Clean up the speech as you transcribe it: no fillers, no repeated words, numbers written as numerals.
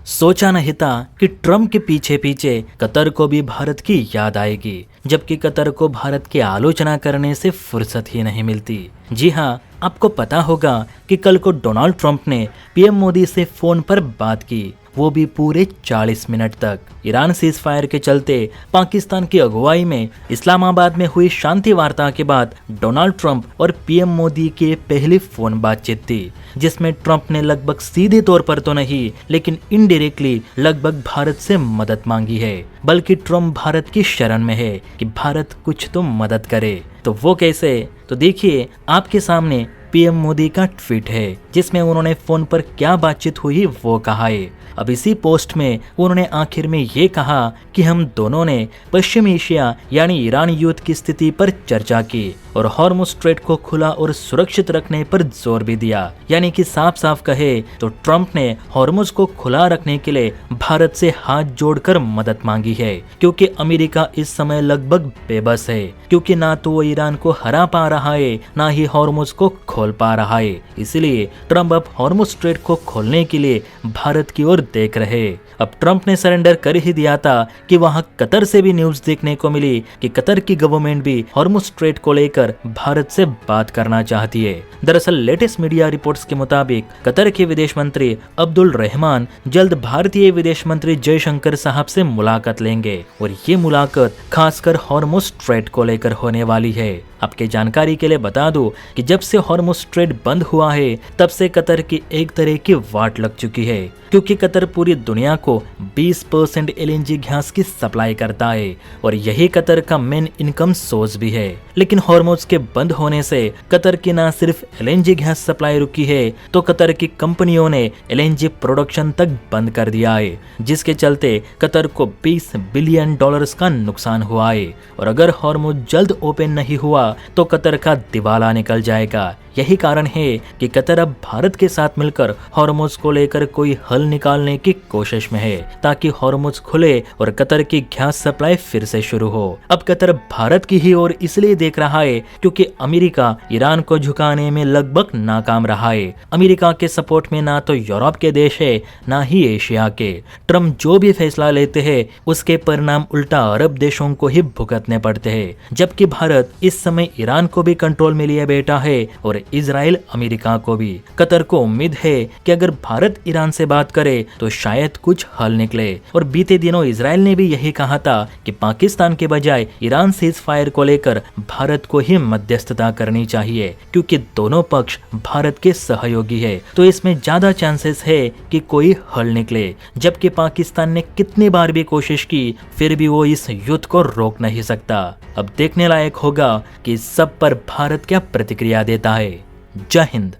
सोचा नहीं था कि ट्रम्प के पीछे पीछे कतर को भी भारत की याद आएगी, जबकि कतर को भारत की आलोचना करने से फुर्सत ही नहीं मिलती। जी हाँ, आपको पता होगा कि कल को डोनाल्ड ट्रम्प ने पीएम मोदी से फोन पर बात की, वो भी पूरे 40 मिनट तक। ईरान सीज फायर के चलते पाकिस्तान की अगुवाई में इस्लामाबाद में हुई शांति वार्ता के बाद डोनाल्ड ट्रंप और पीएम मोदी की पहली फोन बातचीत थी, जिसमें ट्रंप ने लगभग सीधे तौर पर तो नहीं लेकिन इनडायरेक्टली लगभग भारत से मदद मांगी है। बल्कि ट्रंप भारत की शरण में है कि भारत कुछ तो मदद करे। तो वो कैसे? तो देखिए, आपके सामने पीएम मोदी का ट्वीट है, जिसमें उन्होंने फोन पर क्या बातचीत हुई वो कहा है। अब इसी पोस्ट में उन्होंने आखिर में ये कहा कि हम दोनों ने पश्चिम एशिया यानी ईरान युद्ध की स्थिति पर चर्चा की और हॉर्मुज़ स्ट्रेट को खुला और सुरक्षित रखने पर जोर भी दिया। यानी कि साफ साफ कहे तो ट्रंप ने हॉर्मुज़ को खुला रखने के लिए भारत से हाथ जोड़कर मदद मांगी है, क्योंकि अमेरिका इस समय लगभग बेबस है, क्योंकि ना तो वो ईरान को हरा पा रहा है ना ही हॉर्मुज़ को खोल पा रहा है। इसलिए ट्रंप अब हॉर्मुज़ स्ट्रेट को खोलने के लिए भारत की ओर देख रहे। अब ट्रंप ने सरेंडर कर ही दिया था कि वहां कतर से भी न्यूज़ देखने को मिली कि कतर की गवर्नमेंट भी हॉर्मुज़ स्ट्रेट को लेकर भारत से बात करना चाहती है। दरअसल लेटेस्ट मीडिया रिपोर्ट्स के मुताबिक कतर के विदेश मंत्री अब्दुल रहमान जल्द भारतीय विदेश मंत्री जयशंकर साहब से मुलाकात लेंगे और ये मुलाकात खासकर हॉर्मुज़ स्ट्रेट को लेकर होने वाली है। आपके जानकारी के लिए बता दूं कि जब से हॉर्मुज़ स्ट्रेट बंद हुआ है तब से कतर की एक तरह की वाट लग चुकी है, क्योंकि कतर पूरी दुनिया को 20% एलएनजी गैस की सप्लाई करता है और यही कतर का मेन इनकम सोर्स भी है। लेकिन हॉर्मुज़ के बंद होने से कतर की न सिर्फ एलएनजी गैस सप्लाई रुकी है, तो कतर की कंपनियों ने एलएनजी प्रोडक्शन तक बंद कर दिया है, जिसके चलते कतर को $20 बिलियन का नुकसान हुआ है। और अगर हॉर्मुज़ जल्द ओपन नहीं हुआ तो कतर का दिवाला निकल जाएगा। यही कारण है कि कतर अब भारत के साथ मिलकर हॉर्मुज़ को लेकर कोई हल निकालने की कोशिश में है, ताकि हॉर्मुज़ खुले और कतर की गैस सप्लाई फिर से शुरू हो। अब कतर भारत की ही ओर इसलिए देख रहा है क्योंकि अमेरिका ईरान को झुकाने में लगभग नाकाम रहा है। अमेरिका के सपोर्ट में ना तो यूरोप के देश है ना ही एशिया के। ट्रम्प जो भी फैसला लेते हैं उसके परिणाम उल्टा अरब देशों को ही भुगतने पड़ते हैं, जबकि भारत इस समय ईरान को भी कंट्रोल में लिए बैठा है और इजराइल अमेरिका को भी। कतर को उम्मीद है कि अगर भारत ईरान से बात करे तो शायद कुछ हल निकले। और बीते दिनों इजराइल ने भी यही कहा था कि पाकिस्तान के बजाय ईरान सीज फायर को लेकर भारत को ही मध्यस्थता करनी चाहिए, क्योंकि दोनों पक्ष भारत के सहयोगी है, तो इसमें ज्यादा चांसेस है कि कोई हल निकले। जबकि पाकिस्तान ने कितनी बार भी कोशिश की फिर भी वो इस युद्ध को रोक नहीं सकता। अब देखने लायक होगा कि इस सब पर भारत क्या प्रतिक्रिया देता है। जय हिंद।